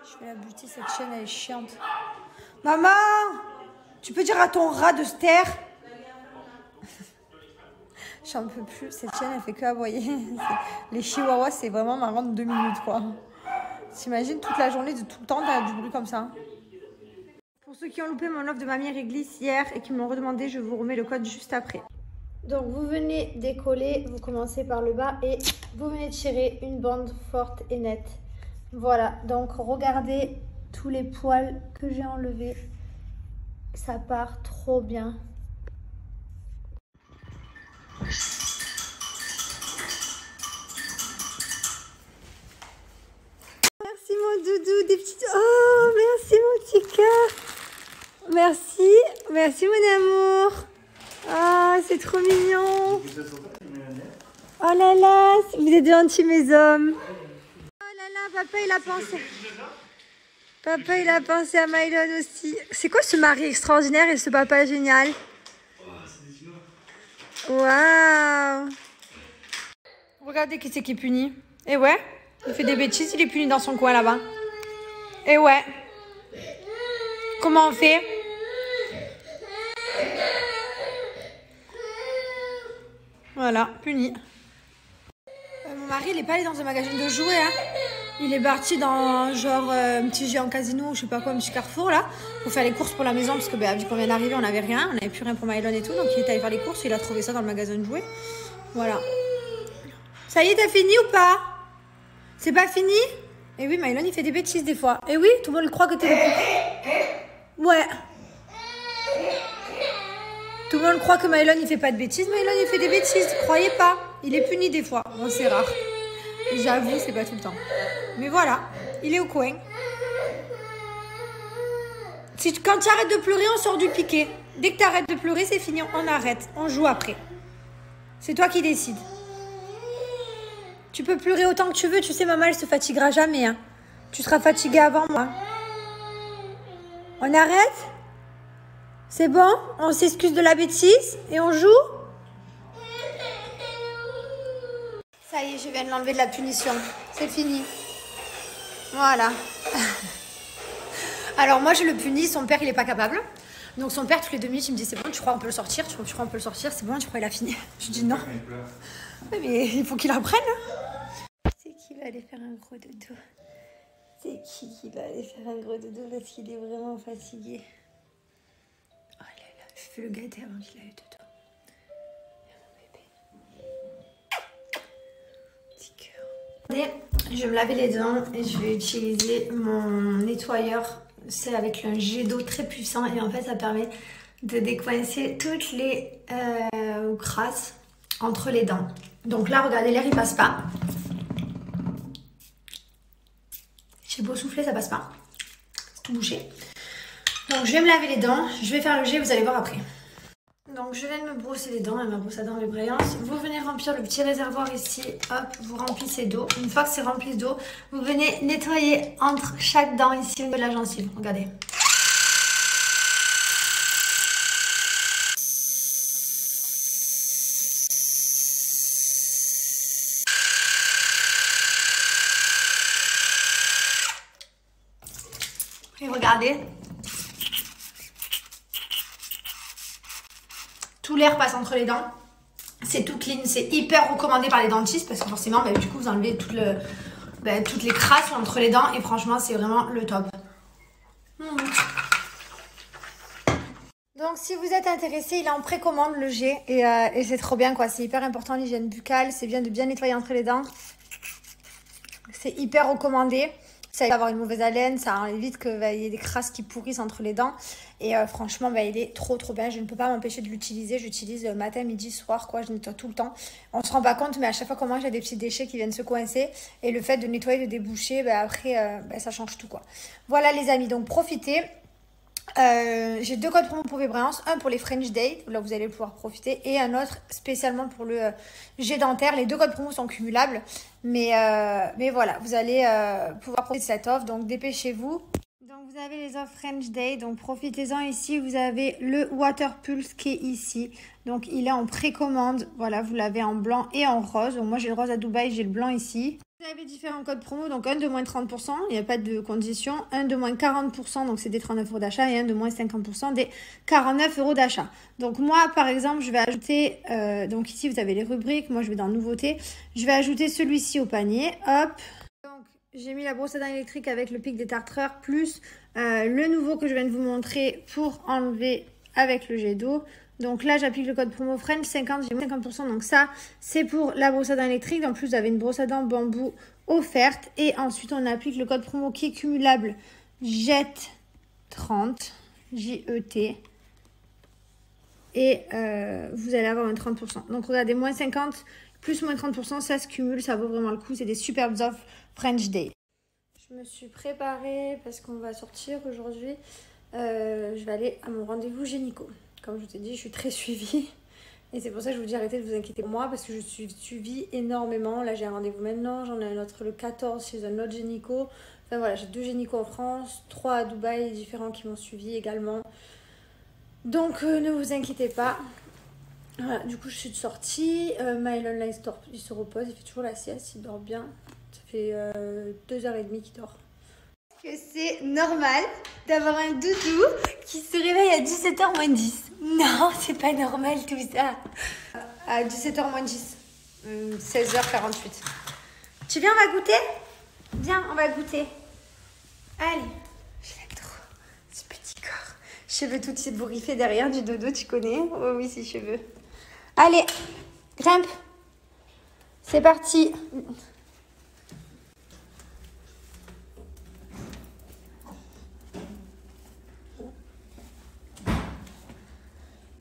Je vais la buter, cette chaîne, elle est chiante. Maman, tu peux dire à ton rat de se taire? J'en peux plus. Cette chaîne, elle fait que aboyer. Les chihuahuas, c'est vraiment marrant de 2 minutes, quoi. T'imagines toute la journée, de tout le temps, t'as du bruit comme ça. Pour ceux qui ont loupé mon offre de Mamie Réglisse hier et qui m'ont redemandé, je vous remets le code juste après. Donc, vous venez décoller, vous commencez par le bas et vous venez tirer une bande forte et nette. Voilà, donc regardez tous les poils que j'ai enlevés. Ça part trop bien. Merci mon doudou, des petites... Oh, merci mon petit cœur. Merci, merci mon amour. Ah, c'est trop mignon. Oh là là, vous êtes gentils mes hommes. Oh là là, papa il a pensé. Papa il a pensé à Mylon aussi. C'est quoi ce mari extraordinaire et ce papa génial? Waouh. Regardez qui c'est qui est puni. Et ouais, il fait des bêtises, il est puni dans son coin là-bas. Et ouais. Comment on fait? Voilà, puni. Mon mari, il n'est pas allé dans un magasin de jouets. Hein. Il est parti dans genre un petit géant casino, je sais pas quoi, un petit carrefour là, pour faire les courses pour la maison. Parce que vu qu'on vient d'arriver, on n'avait rien, on n'avait plus rien pour Mylon et tout. Donc il est allé faire les courses, il a trouvé ça dans le magasin de jouets. Voilà. Ça y est, t'as fini ou pas? C'est pas fini? Et oui, Mylon, il fait des bêtises des fois. Et oui, tout le monde croit que t'es le... Ouais. Tout le monde croit que Mylon, il fait pas de bêtises. Mylon, il fait des bêtises. Croyez pas. Il est puni des fois. Bon, c'est rare. J'avoue, c'est pas tout le temps. Mais voilà, il est au coin. Quand tu arrêtes de pleurer, on sort du piquet. Dès que tu arrêtes de pleurer, c'est fini. On arrête. On joue après. C'est toi qui décides. Tu peux pleurer autant que tu veux. Tu sais, maman, elle se fatiguera jamais. Hein. Tu seras fatiguée avant moi. On arrête? C'est bon? On s'excuse de la bêtise et on joue? Ça y est, je viens de l'enlever de la punition. C'est fini. Voilà. Alors moi, je le punis. Son père, il n'est pas capable. Donc son père, toutes les 2 minutes, il me dit, c'est bon, tu crois on peut le sortir? Tu crois on peut le sortir? C'est bon, tu crois il a fini? Je dis non. Mais il faut qu'il apprenne. C'est qui va aller faire un gros dodo? C'est qui va aller faire un gros dodo parce qu'il est vraiment fatigué? Oh là là, je fais le gâter avant qu'il aille dodo. Je vais me laver les dents et je vais utiliser mon nettoyeur. C'est avec un jet d'eau très puissant et en fait ça permet de décoincer toutes les crasses entre les dents. Donc là, regardez, l'air il passe pas. J'ai beau souffler, ça passe pas. C'est tout bouché. Donc je vais me laver les dents, je vais faire le jet, vous allez voir après. Donc je viens de me brosser les dents et ma brosse à dents les brillance. Vous venez remplir le petit réservoir ici, hop, vous remplissez d'eau. Une fois que c'est rempli d'eau, vous venez nettoyer entre chaque dent ici au niveau de la gencive. Regardez. Et regardez. Tout l'air passe entre les dents. C'est tout clean. C'est hyper recommandé par les dentistes parce que forcément, du coup, vous enlevez toutes les crasses entre les dents. Et franchement, c'est vraiment le top. Donc, si vous êtes intéressé, il est en précommande le jet. Et c'est trop bien, quoi. C'est hyper important, l'hygiène buccale. C'est bien de bien nettoyer entre les dents. C'est hyper recommandé. Ça évite d'avoir une mauvaise haleine, ça évite qu'il y ait des crasses qui pourrissent entre les dents. Et franchement, il est trop bien. Je ne peux pas m'empêcher de l'utiliser. J'utilise matin, midi, soir, quoi. Je nettoie tout le temps. On se rend pas compte, mais à chaque fois qu'on mange, il y a des petits déchets qui viennent se coincer. Et le fait de nettoyer, de déboucher, après, ça change tout, quoi. Voilà, les amis. Donc, profitez. J'ai 2 codes promo pour Vébrance, un pour les French Dates, là vous allez pouvoir profiter, et un autre spécialement pour le jet dentaire. Les 2 codes promo sont cumulables, mais voilà, vous allez pouvoir profiter de cette offre, donc dépêchez-vous. Donc Donc vous avez les offres French Day, donc profitez-en ici. Vous avez le Water Pulse qui est ici. Donc il est en précommande. Voilà, vous l'avez en blanc et en rose. Donc moi j'ai le rose à Dubaï, j'ai le blanc ici. Vous avez différents codes promo, donc un de moins 30%, il n'y a pas de condition. Un de moins 40%, donc c'est des 39 euros d'achat. Et un de moins 50%, des 49 euros d'achat. Donc moi par exemple, je vais ajouter, donc ici vous avez les rubriques. Moi je vais dans nouveautés. Je vais ajouter celui-ci au panier. Hop. Donc j'ai mis la brosse à dents électrique avec le pic des tartreurs, plus le nouveau que je viens de vous montrer pour enlever avec le jet d'eau. Donc là, j'applique le code promo French 50, j'ai moins 50%. Donc ça, c'est pour la brosse à dents électrique. En plus, vous avez une brosse à dents bambou offerte. Et ensuite, on applique le code promo qui est cumulable JET30, J-E-T. Et vous allez avoir un 30%. Donc regardez, moins 50 plus moins 30%, ça se cumule, ça vaut vraiment le coup. C'est des superbes offres French Day. Je me suis préparée parce qu'on va sortir aujourd'hui. Je vais aller à mon rendez-vous gynéco. Comme je vous ai dit, je suis très suivie. Et c'est pour ça que je vous dis arrêtez de vous inquiéter pour moi parce que je suis suivie énormément. Là, j'ai un rendez-vous maintenant. J'en ai un autre le 14 chez un autre gynéco. Enfin voilà, j'ai 2 gynécos en France, 3 à Dubaï différents qui m'ont suivi également. Donc, ne vous inquiétez pas. Voilà, du coup, je suis sortie. Mylon, là, il se repose. Il fait toujours la sieste. Il dort bien. Ça fait 2h30 qu'il dort. Que c'est normal d'avoir un doudou qui se réveille à 17h moins 10. Non, c'est pas normal tout ça. À 17h moins 10. 16h48. Tu viens, on va goûter? Viens, on va goûter. Allez. Je l'aime trop. Ce petit corps. Cheveux tout ébouriffés derrière du dodo, tu connais? Oh oui, ses cheveux. Allez, grimpe. C'est parti.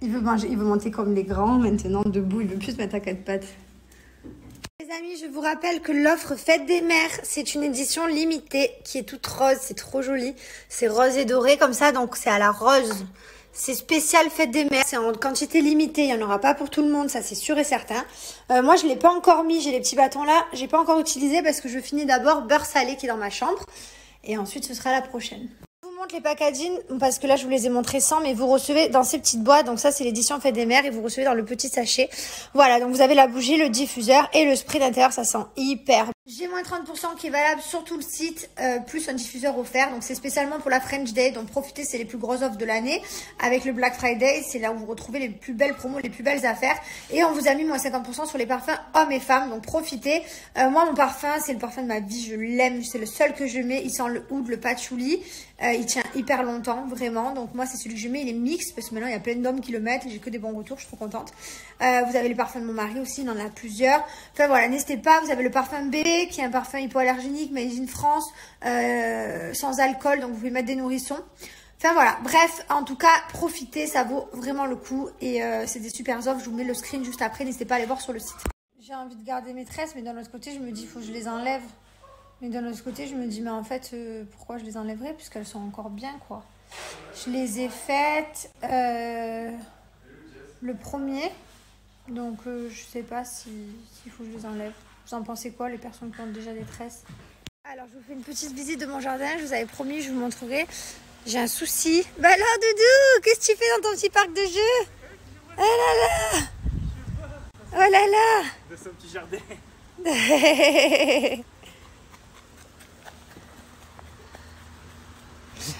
Il veut manger, il veut monter comme les grands maintenant, debout, il veut plus se mettre à 4 pattes. Les amis, je vous rappelle que l'offre Fête des Mères, c'est une édition limitée qui est toute rose, c'est trop joli. C'est rose et doré comme ça, donc c'est à la rose. C'est spécial Fête des Mères, c'est en quantité limitée, il n'y en aura pas pour tout le monde, ça c'est sûr et certain. Moi je ne l'ai pas encore mis, j'ai les petits bâtons là, j'ai pas encore utilisé parce que je finis d'abord beurre salé qui est dans ma chambre. Et ensuite ce sera la prochaine. Je vous montre les packaging parce que là je vous les ai montrés sans, mais vous recevez dans ces petites boîtes, donc ça c'est l'édition Fête des Mères et vous recevez dans le petit sachet. Voilà, donc vous avez la bougie, le diffuseur et le spray d'intérieur, ça sent hyper. J'ai moins 30% qui est valable sur tout le site, plus un diffuseur offert. Donc c'est spécialement pour la French Day, donc profitez, c'est les plus grosses offres de l'année. Avec le Black Friday, c'est là où vous retrouvez les plus belles promos, les plus belles affaires. Et on vous a mis moins 50% sur les parfums hommes et femmes, donc profitez. Moi mon parfum, c'est le parfum de ma vie, je l'aime, c'est le seul que je mets. Il sent le oud, le patchouli, il tient hyper longtemps, vraiment. Donc moi c'est celui que je mets, il est mix, parce que maintenant il y a plein d'hommes qui le mettent et j'ai que des bons retours, je suis trop contente. Vous avez le parfum de mon mari aussi, il en a plusieurs. Enfin voilà, n'hésitez pas, vous avez le parfum bébé, qui est un parfum hypoallergénique made in France, sans alcool, donc vous pouvez mettre des nourrissons. Enfin voilà, bref, en tout cas, profitez, ça vaut vraiment le coup. Et c'est des super offres, je vous mets le screen juste après, n'hésitez pas à aller voir sur le site. J'ai envie de garder mes tresses, mais d'un autre côté, je me dis, il faut que je les enlève. Mais d'un autre côté, je me dis, mais en fait, pourquoi je les enlèverais? Puisqu'elles sont encore bien, quoi. Je les ai faites le premier. Donc, je sais pas s'il faut que je les enlève. Vous en pensez quoi, les personnes qui ont déjà des tresses? Alors, je vous fais une petite visite de mon jardin. Je vous avais promis, je vous montrerai. J'ai un souci. Bah alors, Doudou, qu'est-ce que tu fais dans ton petit parc de jeux? Oh là là! Oh là là! De son petit jardin.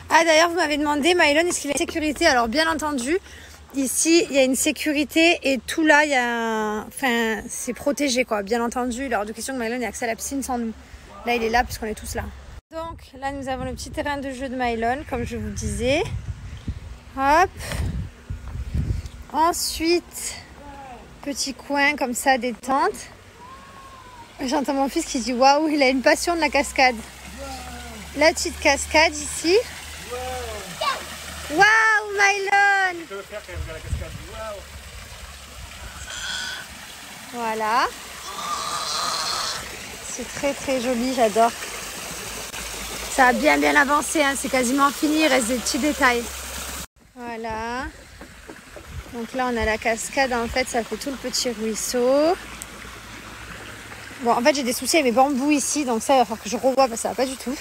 Ah, d'ailleurs, vous m'avez demandé, Mylon, est-ce qu'il y a une sécurité? Alors, bien entendu, ici, il y a une sécurité et tout là, il y a enfin, c'est protégé, quoi. Bien entendu, il est hors de question que Mylon ait accès à la piscine sans nous. Là, il est là puisqu'on est tous là. Donc, là, nous avons le petit terrain de jeu de Mylon, comme je vous disais. Hop. Ensuite, petit coin comme ça, détente. J'entends mon fils qui dit waouh, il a une passion de la cascade. La petite cascade ici. Waouh, Mylon! Tu peux le faire quand il regarde la cascade. Waouh! Voilà. C'est très très joli, j'adore. Ça a bien avancé, hein. C'est quasiment fini, il reste des petits détails. Voilà. Donc là on a la cascade, en fait ça fait tout le petit ruisseau. Bon, en fait j'ai des soucis avec mes bambous ici, donc ça il va falloir que je revoie parce que ça va pas du tout.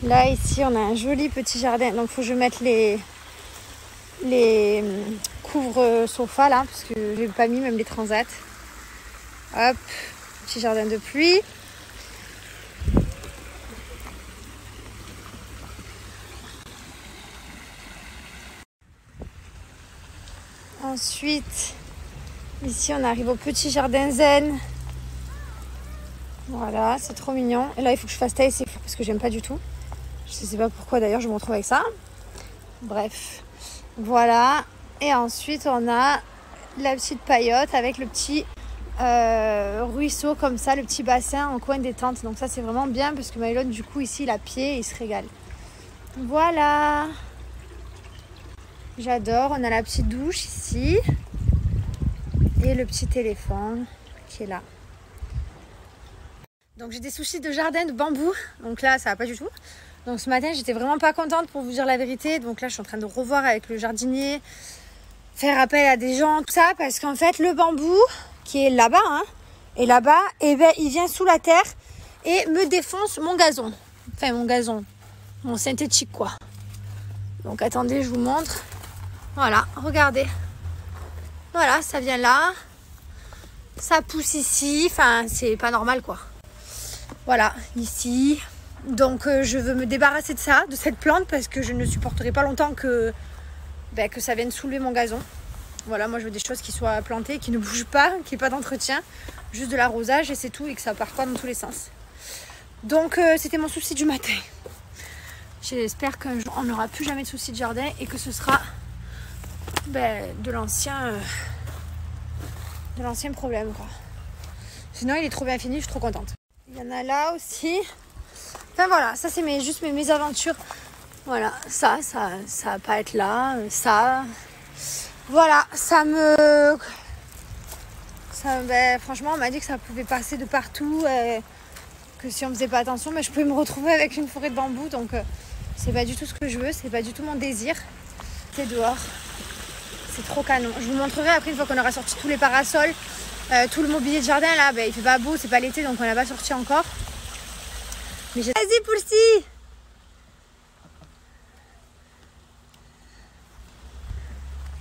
Là, ici, on a un joli petit jardin. Donc, il faut que je mette les couvre-sofas là, parce que j'ai pas mis même les transats. Hop, petit jardin de pluie. Ensuite, ici, on arrive au petit jardin zen. Voilà, c'est trop mignon. Et là, il faut que je fasse tailler ces fleurs parce que j'aime pas du tout. Je sais pas pourquoi d'ailleurs, je me retrouve avec ça. Bref, voilà. Et ensuite, on a la petite paillote avec le petit ruisseau comme ça, le petit bassin en coin détente. Donc ça, c'est vraiment bien parce que Mylon, du coup, ici, il a pied et il se régale. Voilà. J'adore. On a la petite douche ici. Et le petit éléphant qui est là. Donc j'ai des soucis de jardin de bambou. Donc là, ça va pas du tout. Donc ce matin, j'étais vraiment pas contente pour vous dire la vérité. Donc là, je suis en train de revoir avec le jardinier, faire appel à des gens, tout ça. Parce qu'en fait, le bambou qui est là-bas, et là-bas, eh ben, il vient sous la terre et me défonce mon gazon. Enfin, mon gazon. Mon synthétique, quoi. Donc attendez, je vous montre. Voilà, regardez. Voilà, ça vient là. Ça pousse ici. Enfin, c'est pas normal, quoi. Voilà, ici. Donc je veux me débarrasser de ça, de cette plante, parce que je ne supporterai pas longtemps que ça vienne soulever mon gazon. Voilà, moi je veux des choses qui soient plantées, qui ne bougent pas, qui n'aient pas d'entretien, juste de l'arrosage et c'est tout, et que ça ne parte pas dans tous les sens. Donc c'était mon souci du matin. J'espère qu'on n'aura plus jamais de souci de jardin et que ce sera de l'ancien problème, quoi. Sinon il est trop bien fini, je suis trop contente. Il y en a là aussi. Enfin voilà, ça c'est juste mes mésaventures. Voilà, ça va pas être là. Ça. Voilà, franchement, on m'a dit que ça pouvait passer de partout. Que si on faisait pas attention, mais je pouvais me retrouver avec une forêt de bambou. Donc c'est pas du tout ce que je veux, c'est pas du tout mon désir. C'est dehors. C'est trop canon. Je vous montrerai après une fois qu'on aura sorti tous les parasols. Tout le mobilier de jardin là, il fait pas beau, c'est pas l'été donc on l'a pas sorti encore. Mais vas-y Poulsi.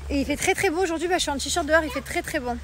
Et il fait très très beau aujourd'hui, je suis en t-shirt dehors, il fait très très bon.